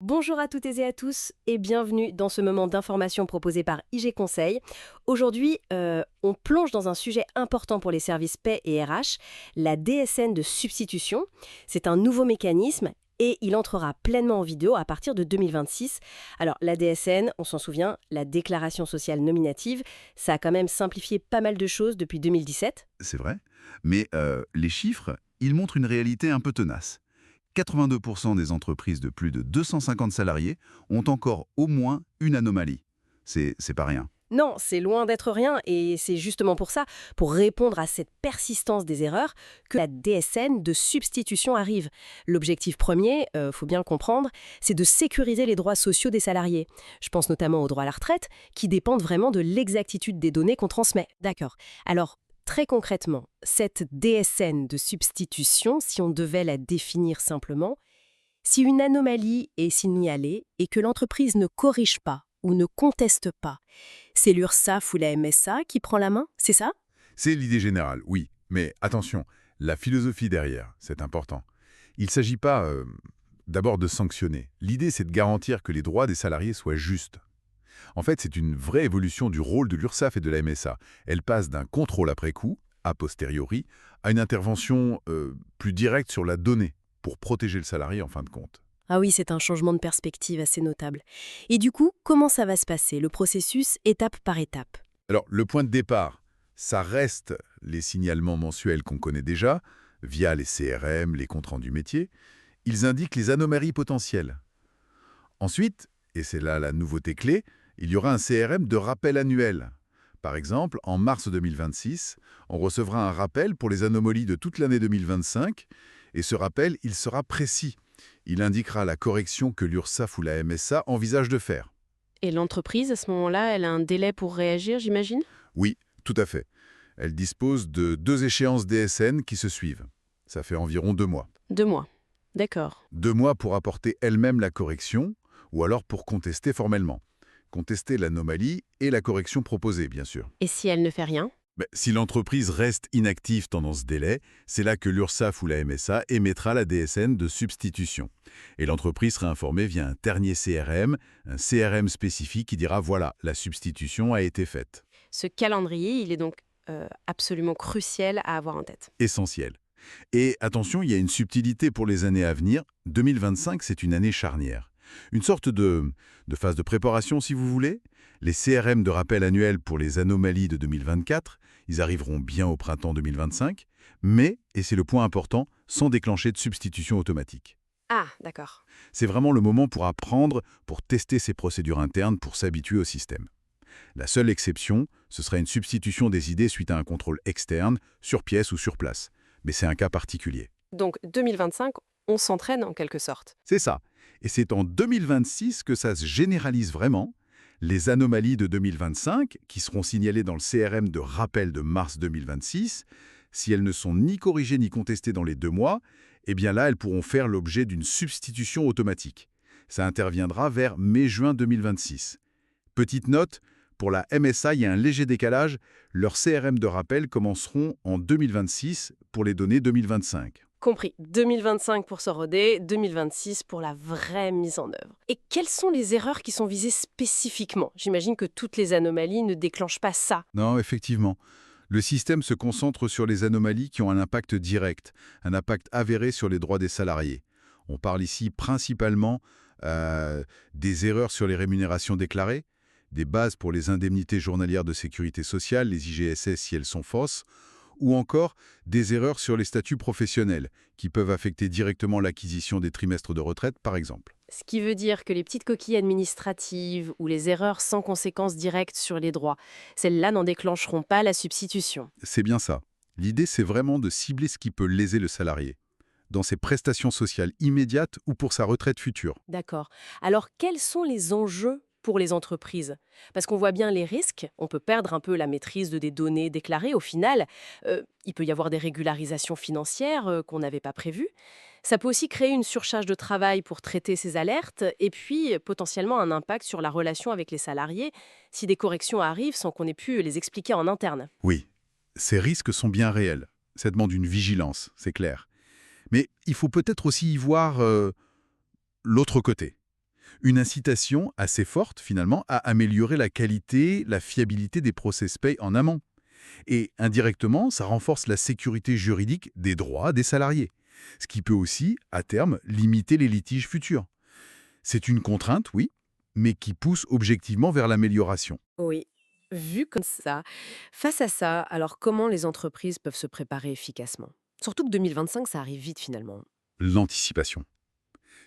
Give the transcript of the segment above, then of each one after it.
Bonjour à toutes et à tous et bienvenue dans ce moment d'information proposé par IG Conseil. Aujourd'hui, on plonge dans un sujet important pour les services paie et RH, la DSN de substitution. C'est un nouveau mécanisme et il entrera pleinement en vidéo à partir de 2026. Alors la DSN, on s'en souvient, la déclaration sociale nominative, ça a quand même simplifié pas mal de choses depuis 2017. C'est vrai, mais les chiffres, ils montrent une réalité un peu tenace. 82% des entreprises de plus de 250 salariés ont encore au moins une anomalie. C'est pas rien. Non, c'est loin d'être rien et c'est justement pour ça, pour répondre à cette persistance des erreurs, que la DSN de substitution arrive. L'objectif premier, faut bien le comprendre, c'est de sécuriser les droits sociaux des salariés. Je pense notamment aux droits à la retraite, qui dépendent vraiment de l'exactitude des données qu'on transmet. D'accord. Alors, très concrètement, cette DSN de substitution, si on devait la définir simplement, si une anomalie est signalée et que l'entreprise ne corrige pas ou ne conteste pas, c'est l'URSSAF ou la MSA qui prend la main, c'est ça? C'est l'idée générale, oui. Mais attention, la philosophie derrière, c'est important. Il ne s'agit pas d'abord de sanctionner. L'idée, c'est de garantir que les droits des salariés soient justes. En fait, c'est une vraie évolution du rôle de l'URSSAF et de la MSA. Elle passe d'un contrôle après coup, a posteriori, à une intervention plus directe sur la donnée, pour protéger le salarié en fin de compte. Ah oui, c'est un changement de perspective assez notable. Et du coup, comment ça va se passer, le processus étape par étape? Alors, le point de départ, ça reste les signalements mensuels qu'on connaît déjà, via les CRM, les comptes rendus métiers. Ils indiquent les anomalies potentielles. Ensuite, et c'est là la nouveauté clé, il y aura un CRM de rappel annuel. Par exemple, en mars 2026, on recevra un rappel pour les anomalies de toute l'année 2025, et ce rappel, il sera précis. Il indiquera la correction que l'URSSAF ou la MSA envisage de faire. Et l'entreprise, à ce moment-là, elle a un délai pour réagir, j'imagine? Oui, tout à fait. Elle dispose de 2 échéances DSN qui se suivent. Ça fait environ 2 mois. 2 mois. D'accord. 2 mois pour apporter elle-même la correction, ou alors pour contester formellement. Contester l'anomalie et la correction proposée, bien sûr. Et si elle ne fait rien? Si l'entreprise reste inactive pendant ce délai, c'est là que l'URSSAF ou la MSA émettra la DSN de substitution. Et l'entreprise sera informée via un dernier CRM, un CRM spécifique qui dira « voilà, la substitution a été faite Ce calendrier, il est donc absolument crucial à avoir en tête. ». Essentiel. Et attention, il y a une subtilité pour les années à venir. 2025, c'est une année charnière. Une sorte de phase de préparation, si vous voulez. Les CRM de rappel annuel pour les anomalies de 2024, ils arriveront bien au printemps 2025, mais, et c'est le point important, sans déclencher de substitution automatique. Ah, d'accord. C'est vraiment le moment pour apprendre, pour tester ces procédures internes, pour s'habituer au système. La seule exception, ce sera une substitution des idées suite à un contrôle externe, sur pièce ou sur place. Mais c'est un cas particulier. Donc 2025, on s'entraîne en quelque sorte. C'est ça. Et c'est en 2026 que ça se généralise vraiment. Les anomalies de 2025, qui seront signalées dans le CRM de rappel de mars 2026, si elles ne sont ni corrigées ni contestées dans les 2 mois, eh bien là, elles pourront faire l'objet d'une substitution automatique. Ça interviendra vers mai-juin 2026. Petite note, pour la MSA, il y a un léger décalage. Leurs CRM de rappel commenceront en 2026 pour les données 2025. Compris. 2025 pour se roder, 2026 pour la vraie mise en œuvre. Et quelles sont les erreurs qui sont visées spécifiquement? J'imagine que toutes les anomalies ne déclenchent pas ça. Non, effectivement. Le système se concentre sur les anomalies qui ont un impact direct, un impact avéré sur les droits des salariés. On parle ici principalement des erreurs sur les rémunérations déclarées, des bases pour les indemnités journalières de sécurité sociale, les IGSS si elles sont fausses, ou encore des erreurs sur les statuts professionnels, qui peuvent affecter directement l'acquisition des trimestres de retraite, par exemple. Ce qui veut dire que les petites coquilles administratives ou les erreurs sans conséquences directes sur les droits, celles-là n'en déclencheront pas la substitution. C'est bien ça. L'idée, c'est vraiment de cibler ce qui peut léser le salarié, dans ses prestations sociales immédiates ou pour sa retraite future. D'accord. Alors, quels sont les enjeux pour les entreprises? Parce qu'on voit bien les risques, on peut perdre un peu la maîtrise des données déclarées au final. Il peut y avoir des régularisations financières qu'on n'avait pas prévues. Ça peut aussi créer une surcharge de travail pour traiter ces alertes et puis potentiellement un impact sur la relation avec les salariés si des corrections arrivent sans qu'on ait pu les expliquer en interne. Oui, ces risques sont bien réels. Ça demande une vigilance, c'est clair. Mais il faut peut-être aussi y voir l'autre côté. Une incitation assez forte, finalement, à améliorer la qualité, la fiabilité des process pay en amont. Et indirectement, ça renforce la sécurité juridique des droits des salariés, ce qui peut aussi, à terme, limiter les litiges futurs. C'est une contrainte, oui, mais qui pousse objectivement vers l'amélioration. Oui, vu comme ça. Face à ça, alors comment les entreprises peuvent se préparer efficacement? Surtout que 2025, ça arrive vite finalement. L'anticipation,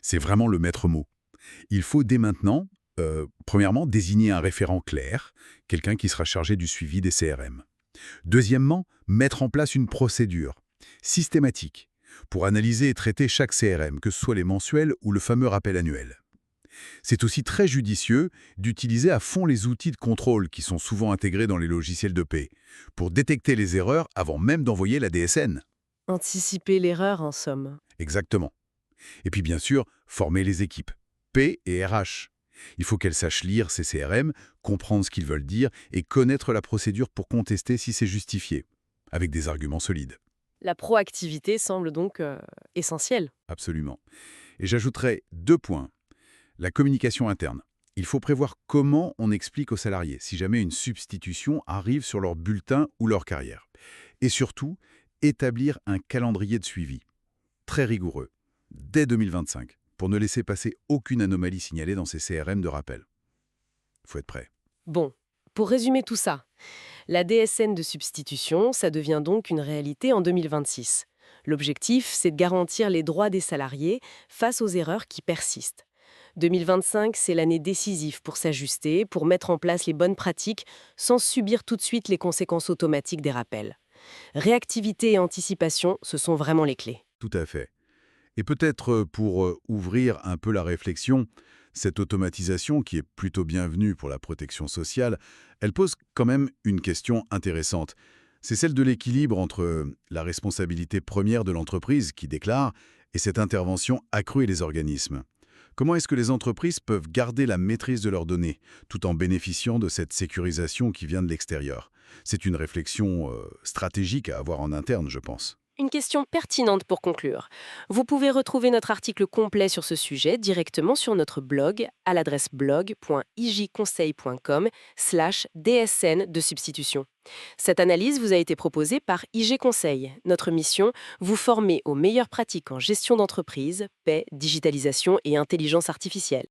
c'est vraiment le maître mot. Il faut dès maintenant, premièrement, désigner un référent clair, quelqu'un qui sera chargé du suivi des CRM. Deuxièmement, mettre en place une procédure systématique pour analyser et traiter chaque CRM, que ce soit les mensuels ou le fameux rappel annuel. C'est aussi très judicieux d'utiliser à fond les outils de contrôle qui sont souvent intégrés dans les logiciels de paie, pour détecter les erreurs avant même d'envoyer la DSN. Anticiper l'erreur en somme. Exactement. Et puis bien sûr, former les équipes, P et RH. Il faut qu'elles sachent lire ces CRM, comprendre ce qu'ils veulent dire et connaître la procédure pour contester si c'est justifié, avec des arguments solides. La proactivité semble donc essentielle. Absolument. Et j'ajouterais 2 points. La communication interne. Il faut prévoir comment on explique aux salariés si jamais une substitution arrive sur leur bulletin ou leur carrière. Et surtout, établir un calendrier de suivi, très rigoureux, dès 2025, pour ne laisser passer aucune anomalie signalée dans ces CRM de rappel. Faut être prêt. Bon, pour résumer tout ça, la DSN de substitution, ça devient donc une réalité en 2026. L'objectif, c'est de garantir les droits des salariés face aux erreurs qui persistent. 2025, c'est l'année décisive pour s'ajuster, pour mettre en place les bonnes pratiques sans subir tout de suite les conséquences automatiques des rappels. Réactivité et anticipation, ce sont vraiment les clés. Tout à fait. Et peut-être pour ouvrir un peu la réflexion, cette automatisation qui est plutôt bienvenue pour la protection sociale, elle pose quand même une question intéressante. C'est celle de l'équilibre entre la responsabilité première de l'entreprise qui déclare et cette intervention accrue des organismes. Comment est-ce que les entreprises peuvent garder la maîtrise de leurs données tout en bénéficiant de cette sécurisation qui vient de l'extérieur? C'est une réflexion stratégique à avoir en interne, je pense. Une question pertinente pour conclure. Vous pouvez retrouver notre article complet sur ce sujet directement sur notre blog à l'adresse blog.ijconseil.com/DSN de substitution. Cette analyse vous a été proposée par IG Conseil. Notre mission, vous former aux meilleures pratiques en gestion d'entreprise, paix, digitalisation et intelligence artificielle.